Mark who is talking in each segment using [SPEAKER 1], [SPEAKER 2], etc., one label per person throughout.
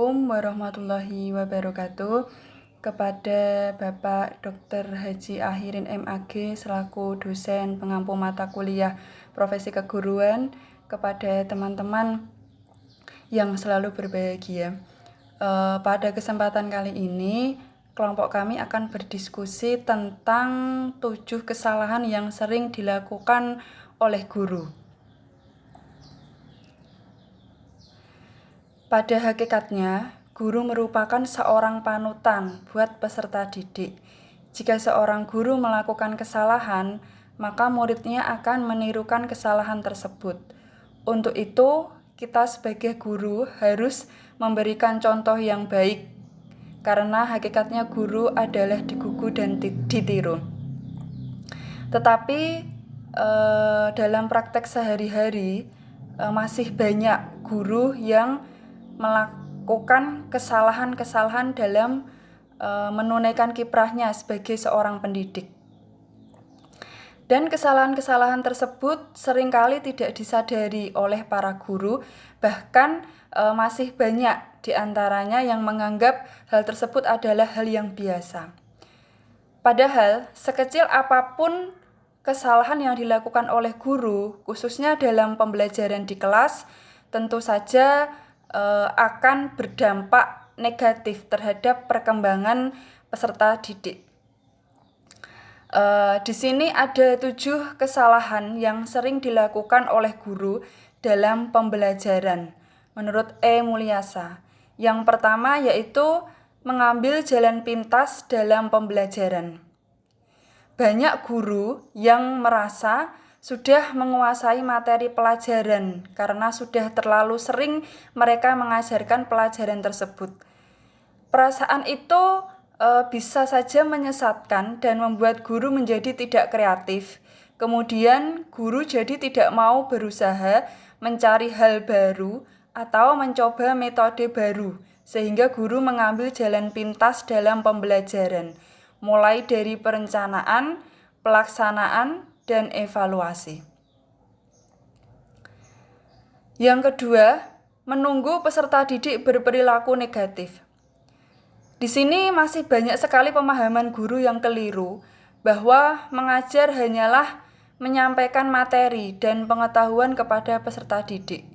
[SPEAKER 1] Assalamualaikum warahmatullahi wabarakatuh. Kepada Bapak Dr. Haji Ahirin MAG selaku dosen pengampu mata kuliah profesi keguruan, kepada teman-teman yang selalu berbahagia. Pada kesempatan kali ini, kelompok kami akan berdiskusi tentang 7 kesalahan yang sering dilakukan oleh guru. Pada hakikatnya, guru merupakan seorang panutan buat peserta didik. Jika seorang guru melakukan kesalahan, maka muridnya akan menirukan kesalahan tersebut. Untuk itu, kita sebagai guru harus memberikan contoh yang baik, karena hakikatnya guru adalah digugu dan ditiru. Tetapi dalam praktek sehari-hari masih banyak guru yang melakukan kesalahan-kesalahan dalam menunaikan kiprahnya sebagai seorang pendidik. Dan kesalahan-kesalahan tersebut seringkali tidak disadari oleh para guru, bahkan masih banyak di antaranya yang menganggap hal tersebut adalah hal yang biasa. Padahal, sekecil apapun kesalahan yang dilakukan oleh guru, khususnya dalam pembelajaran di kelas, tentu saja akan berdampak negatif terhadap perkembangan peserta didik. Di sini ada 7 kesalahan yang sering dilakukan oleh guru dalam pembelajaran menurut E. Mulyasa. Yang pertama yaitu mengambil jalan pintas dalam pembelajaran. Banyak guru yang merasa sudah menguasai materi pelajaran karena sudah terlalu sering mereka mengajarkan pelajaran tersebut. Perasaan itu bisa saja menyesatkan dan membuat guru menjadi tidak kreatif. Kemudian guru jadi tidak mau berusaha mencari hal baru atau mencoba metode baru, sehingga guru mengambil jalan pintas dalam pembelajaran, mulai dari perencanaan, pelaksanaan, dan evaluasi. Yang kedua, menunggu peserta didik berperilaku negatif. Di sini masih banyak sekali pemahaman guru yang keliru bahwa mengajar hanyalah menyampaikan materi dan pengetahuan kepada peserta didik.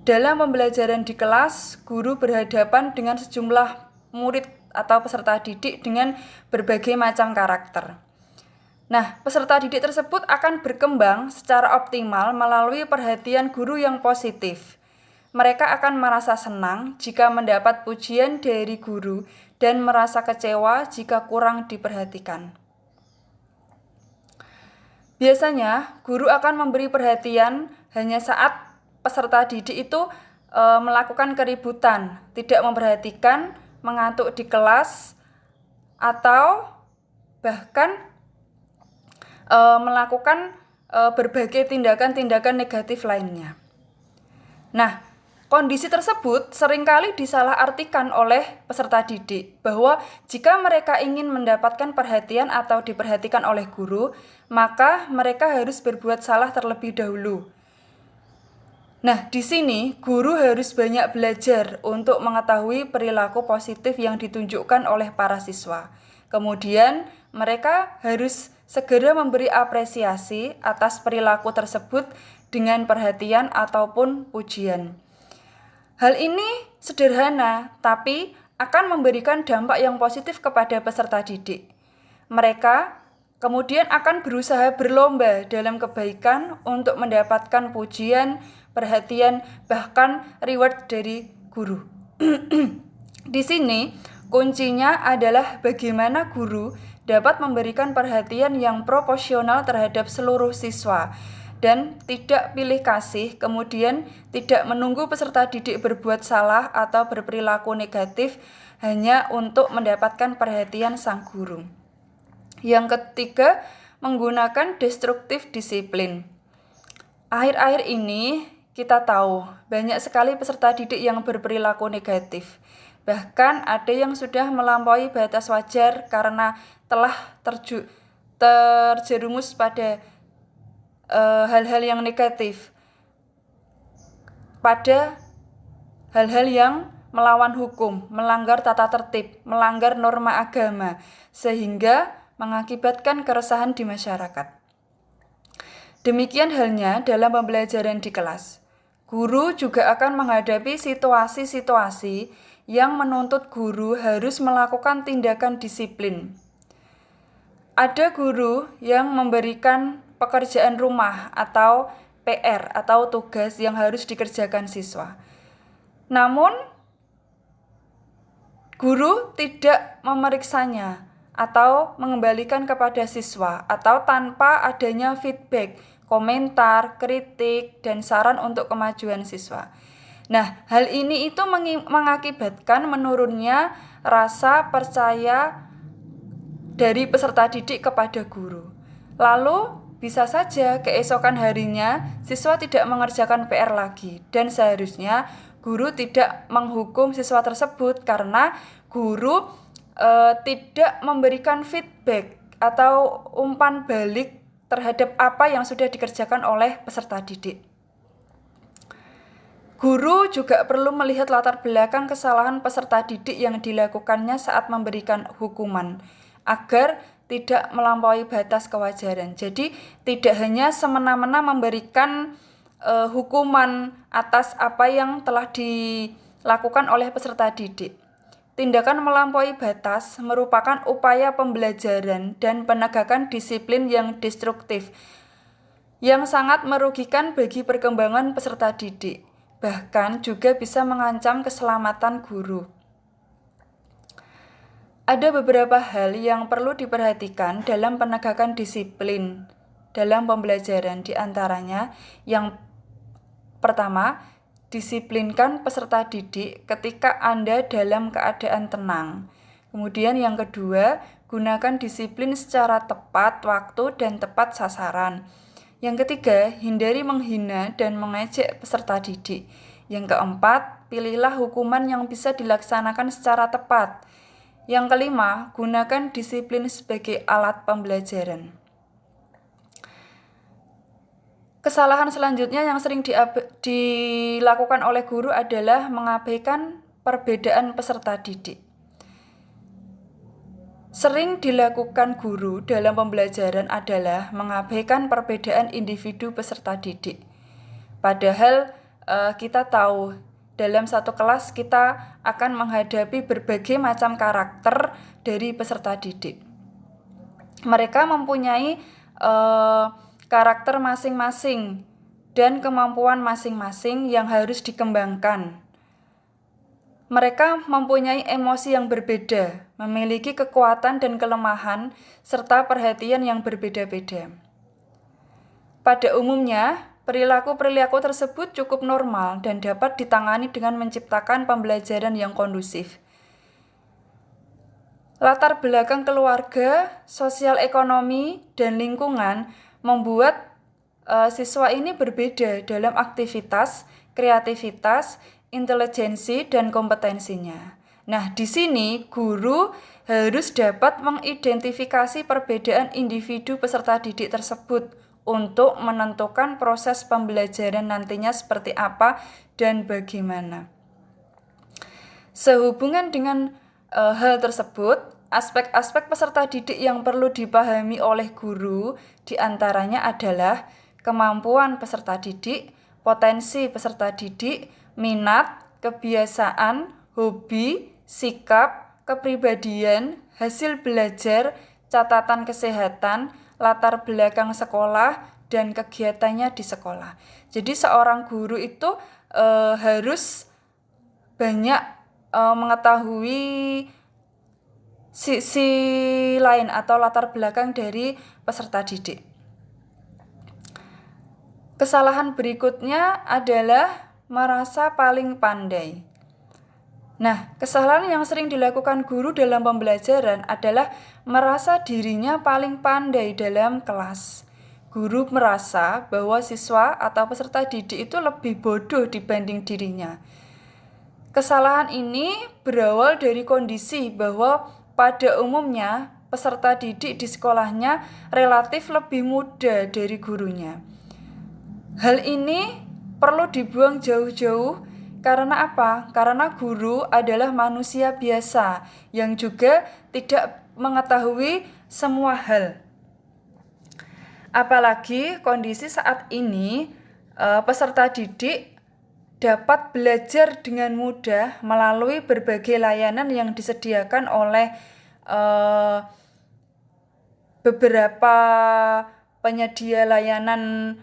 [SPEAKER 1] Dalam pembelajaran di kelas, guru berhadapan dengan sejumlah murid atau peserta didik dengan berbagai macam karakter. Nah, peserta didik tersebut akan berkembang secara optimal melalui perhatian guru yang positif. Mereka akan merasa senang jika mendapat pujian dari guru dan merasa kecewa jika kurang diperhatikan. Biasanya, guru akan memberi perhatian hanya saat peserta didik itu melakukan keributan, tidak memperhatikan, mengantuk di kelas, atau bahkan melakukan berbagai tindakan-tindakan negatif lainnya. Nah, kondisi tersebut seringkali disalahartikan oleh peserta didik bahwa jika mereka ingin mendapatkan perhatian atau diperhatikan oleh guru, maka mereka harus berbuat salah terlebih dahulu. Nah, di sini guru harus banyak belajar untuk mengetahui perilaku positif yang ditunjukkan oleh para siswa. Kemudian, mereka harus segera memberi apresiasi atas perilaku tersebut dengan perhatian ataupun pujian. Hal ini sederhana, tapi akan memberikan dampak yang positif kepada peserta didik. Mereka kemudian akan berusaha berlomba dalam kebaikan untuk mendapatkan pujian, perhatian, bahkan reward dari guru. Di sini, kuncinya adalah bagaimana guru dapat memberikan perhatian yang proporsional terhadap seluruh siswa dan tidak pilih kasih, kemudian tidak menunggu peserta didik berbuat salah atau berperilaku negatif hanya untuk mendapatkan perhatian sang guru. Yang ketiga, menggunakan destruktif disiplin. Akhir-akhir ini kita tahu banyak sekali peserta didik yang berperilaku negatif. Bahkan ada yang sudah melampaui batas wajar karena telah terjerumus pada hal-hal yang negatif, pada hal-hal yang melawan hukum, melanggar tata tertib, melanggar norma agama, sehingga mengakibatkan keresahan di masyarakat. Demikian halnya dalam pembelajaran di kelas. Guru juga akan menghadapi situasi-situasi yang menuntut guru harus melakukan tindakan disiplin. Ada guru yang memberikan pekerjaan rumah atau PR atau tugas yang harus dikerjakan siswa. Namun, guru tidak memeriksanya atau mengembalikan kepada siswa atau tanpa adanya feedback, komentar, kritik, dan saran untuk kemajuan siswa. Nah, hal ini itu mengakibatkan menurunnya rasa percaya dari peserta didik kepada guru. Lalu, bisa saja keesokan harinya siswa tidak mengerjakan PR lagi dan seharusnya guru tidak menghukum siswa tersebut karena guru tidak memberikan feedback atau umpan balik terhadap apa yang sudah dikerjakan oleh peserta didik. Guru juga perlu melihat latar belakang kesalahan peserta didik yang dilakukannya saat memberikan hukuman agar tidak melampaui batas kewajaran. Jadi tidak hanya semena-mena memberikan hukuman atas apa yang telah dilakukan oleh peserta didik. Tindakan melampaui batas merupakan upaya pembelajaran dan penegakan disiplin yang destruktif, yang sangat merugikan bagi perkembangan peserta didik, bahkan juga bisa mengancam keselamatan guru. Ada beberapa hal yang perlu diperhatikan dalam penegakan disiplin dalam pembelajaran, di antaranya yang pertama, disiplinkan peserta didik ketika Anda dalam keadaan tenang. Kemudian yang kedua, gunakan disiplin secara tepat waktu dan tepat sasaran. Yang ketiga, hindari menghina dan mengejek peserta didik. Yang keempat, pilihlah hukuman yang bisa dilaksanakan secara tepat. Yang kelima, gunakan disiplin sebagai alat pembelajaran. Kesalahan selanjutnya yang sering dilakukan oleh guru adalah mengabaikan perbedaan peserta didik. Sering dilakukan guru dalam pembelajaran adalah mengabaikan perbedaan individu peserta didik. Padahal kita tahu dalam satu kelas kita akan menghadapi berbagai macam karakter dari peserta didik. Mereka mempunyai karakter masing-masing dan kemampuan masing-masing yang harus dikembangkan. Mereka mempunyai emosi yang berbeda, memiliki kekuatan dan kelemahan, serta perhatian yang berbeda-beda. Pada umumnya, perilaku-perilaku tersebut cukup normal dan dapat ditangani dengan menciptakan pembelajaran yang kondusif. Latar belakang keluarga, sosial ekonomi, dan lingkungan membuat siswa ini berbeda dalam aktivitas, kreativitas, intelijensi, dan kompetensinya. Nah, di sini guru harus dapat mengidentifikasi perbedaan individu peserta didik tersebut untuk menentukan proses pembelajaran nantinya seperti apa dan bagaimana. Sehubungan dengan hal tersebut, aspek-aspek peserta didik yang perlu dipahami oleh guru diantaranya adalah kemampuan peserta didik, potensi peserta didik, minat, kebiasaan, hobi, sikap, kepribadian, hasil belajar, catatan kesehatan, latar belakang sekolah, dan kegiatannya di sekolah. Jadi seorang guru itu harus banyak mengetahui sisi lain atau latar belakang dari peserta didik. Kesalahan berikutnya adalah merasa paling pandai. Nah, kesalahan yang sering dilakukan guru dalam pembelajaran adalah merasa dirinya paling pandai dalam kelas. Guru merasa bahwa siswa atau peserta didik itu lebih bodoh dibanding dirinya. Kesalahan ini berawal dari kondisi bahwa pada umumnya peserta didik di sekolahnya relatif lebih muda dari gurunya. Hal ini perlu dibuang jauh-jauh Karena apa? Karena guru adalah manusia biasa yang juga tidak mengetahui semua hal. Apalagi kondisi saat ini peserta didik dapat belajar dengan mudah melalui berbagai layanan yang disediakan oleh beberapa penyedia layanan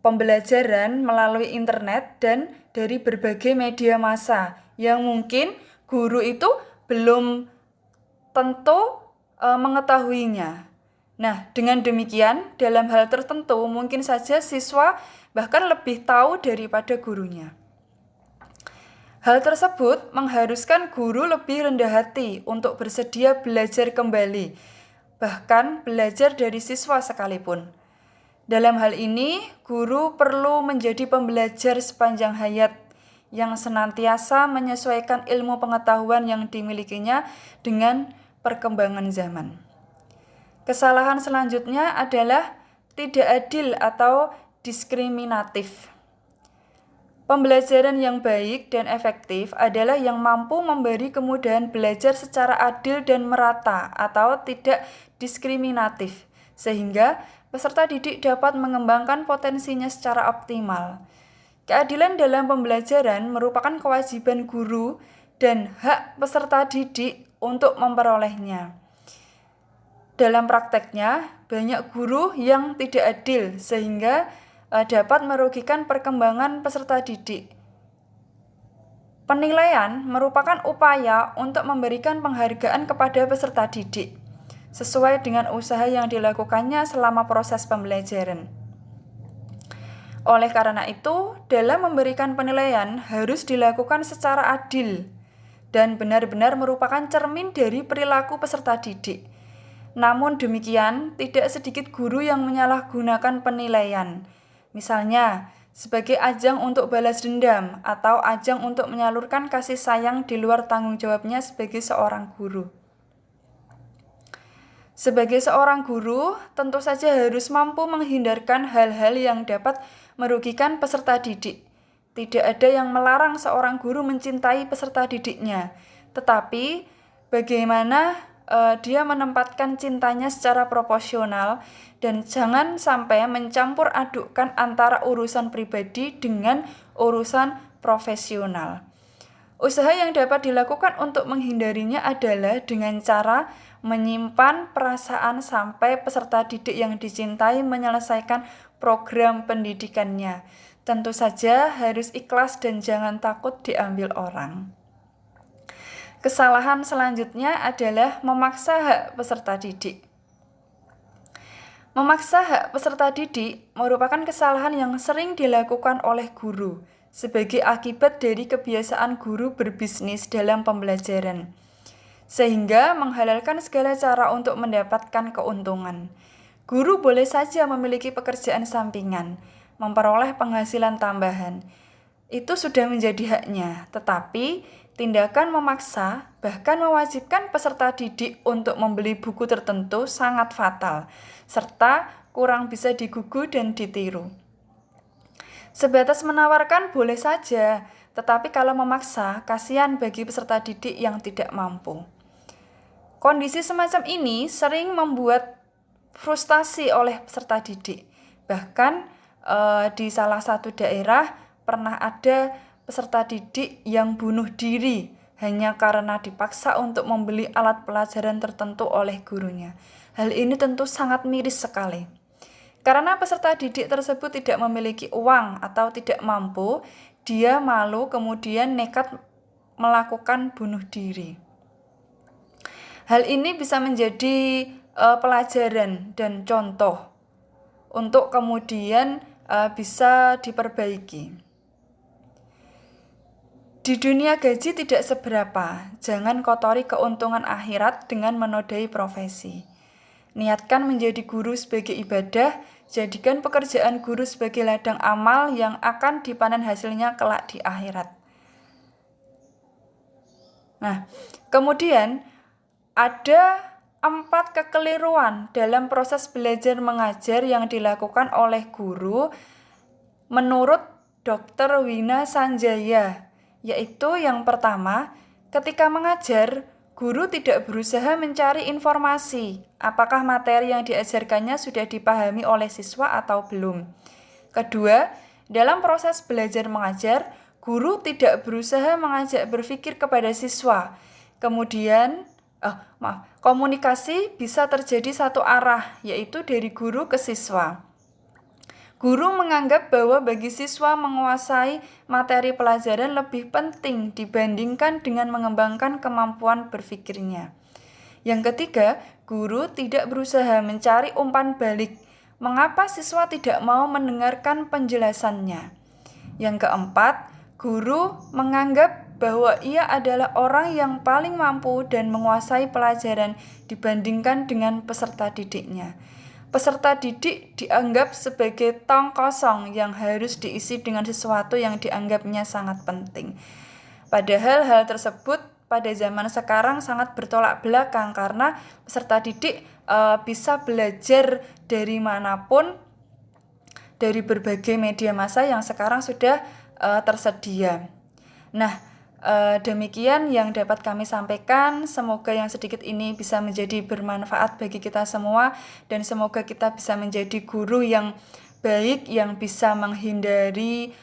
[SPEAKER 1] pembelajaran melalui internet dan dari berbagai media massa yang mungkin guru itu belum tentu mengetahuinya. Nah, dengan demikian, dalam hal tertentu mungkin saja siswa bahkan lebih tahu daripada gurunya. Hal tersebut mengharuskan guru lebih rendah hati untuk bersedia belajar kembali, bahkan belajar dari siswa sekalipun. Dalam hal ini, guru perlu menjadi pembelajar sepanjang hayat yang senantiasa menyesuaikan ilmu pengetahuan yang dimilikinya dengan perkembangan zaman. Kesalahan selanjutnya adalah tidak adil atau diskriminatif. Pembelajaran yang baik dan efektif adalah yang mampu memberi kemudahan belajar secara adil dan merata atau tidak diskriminatif, sehingga peserta didik dapat mengembangkan potensinya secara optimal. Keadilan dalam pembelajaran merupakan kewajiban guru dan hak peserta didik untuk memperolehnya. Dalam prakteknya, banyak guru yang tidak adil sehingga dapat merugikan perkembangan peserta didik. Penilaian merupakan upaya untuk memberikan penghargaan kepada peserta didik sesuai dengan usaha yang dilakukannya selama proses pembelajaran. Oleh karena itu, dalam memberikan penilaian harus dilakukan secara adil dan benar-benar merupakan cermin dari perilaku peserta didik. Namun demikian, tidak sedikit guru yang menyalahgunakan penilaian. Misalnya, sebagai ajang untuk balas dendam atau ajang untuk menyalurkan kasih sayang di luar tanggung jawabnya sebagai seorang guru. Sebagai seorang guru, tentu saja harus mampu menghindarkan hal-hal yang dapat merugikan peserta didik. Tidak ada yang melarang seorang guru mencintai peserta didiknya, tetapi bagaimana dia menempatkan cintanya secara proporsional dan jangan sampai mencampur adukkan antara urusan pribadi dengan urusan profesional. Usaha yang dapat dilakukan untuk menghindarinya adalah dengan cara menyimpan perasaan sampai peserta didik yang dicintai menyelesaikan program pendidikannya. Tentu saja harus ikhlas dan jangan takut diambil orang. Kesalahan selanjutnya adalah memaksa hak peserta didik. Memaksa hak peserta didik merupakan kesalahan yang sering dilakukan oleh guru sebagai akibat dari kebiasaan guru berbisnis dalam pembelajaran, sehingga menghalalkan segala cara untuk mendapatkan keuntungan. Guru boleh saja memiliki pekerjaan sampingan, memperoleh penghasilan tambahan. Itu sudah menjadi haknya, tetapi tindakan memaksa, bahkan mewajibkan peserta didik untuk membeli buku tertentu sangat fatal, serta kurang bisa digugu dan ditiru. Sebatas menawarkan boleh saja, tetapi kalau memaksa, kasihan bagi peserta didik yang tidak mampu. Kondisi semacam ini sering membuat frustasi oleh peserta didik. Bahkan di salah satu daerah pernah ada peserta didik yang bunuh diri hanya karena dipaksa untuk membeli alat pelajaran tertentu oleh gurunya. Hal ini tentu sangat miris sekali. Karena peserta didik tersebut tidak memiliki uang atau tidak mampu, dia malu kemudian nekat melakukan bunuh diri. Hal ini bisa menjadi pelajaran dan contoh untuk kemudian bisa diperbaiki. Di dunia gaji tidak seberapa, jangan kotori keuntungan akhirat dengan menodai profesi. Niatkan menjadi guru sebagai ibadah, jadikan pekerjaan guru sebagai ladang amal yang akan dipanen hasilnya kelak di akhirat. Nah, kemudian ada 4 kekeliruan dalam proses belajar mengajar yang dilakukan oleh guru menurut Dr. Wina Sanjaya, yaitu yang pertama, ketika mengajar, guru tidak berusaha mencari informasi apakah materi yang diajarkannya sudah dipahami oleh siswa atau belum. Kedua, dalam proses belajar mengajar, guru tidak berusaha mengajak berpikir kepada siswa. Kemudian, komunikasi bisa terjadi satu arah, yaitu dari guru ke siswa. Guru menganggap bahwa bagi siswa menguasai materi pelajaran lebih penting dibandingkan dengan mengembangkan kemampuan berpikirnya. Yang ketiga, guru tidak berusaha mencari umpan balik. Mengapa siswa tidak mau mendengarkan penjelasannya? Yang keempat, guru menganggap bahwa ia adalah orang yang paling mampu dan menguasai pelajaran dibandingkan dengan peserta didiknya. Peserta didik dianggap sebagai tong kosong yang harus diisi dengan sesuatu yang dianggapnya sangat penting. Padahal hal tersebut pada zaman sekarang sangat bertolak belakang karena peserta didik bisa belajar dari manapun, dari berbagai media massa yang sekarang sudah tersedia. Nah, demikian yang dapat kami sampaikan. Semoga yang sedikit ini bisa menjadi bermanfaat bagi kita semua, dan semoga kita bisa menjadi guru yang baik, yang bisa menghindari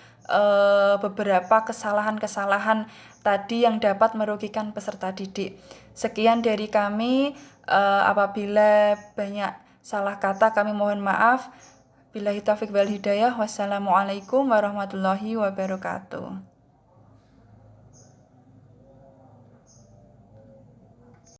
[SPEAKER 1] beberapa kesalahan-kesalahan tadi yang dapat merugikan peserta didik. Sekian dari kami. Apabila banyak salah kata, kami mohon maaf. Billahi taufiq wal hidayah. Wassalamualaikum warahmatullahi wabarakatuh.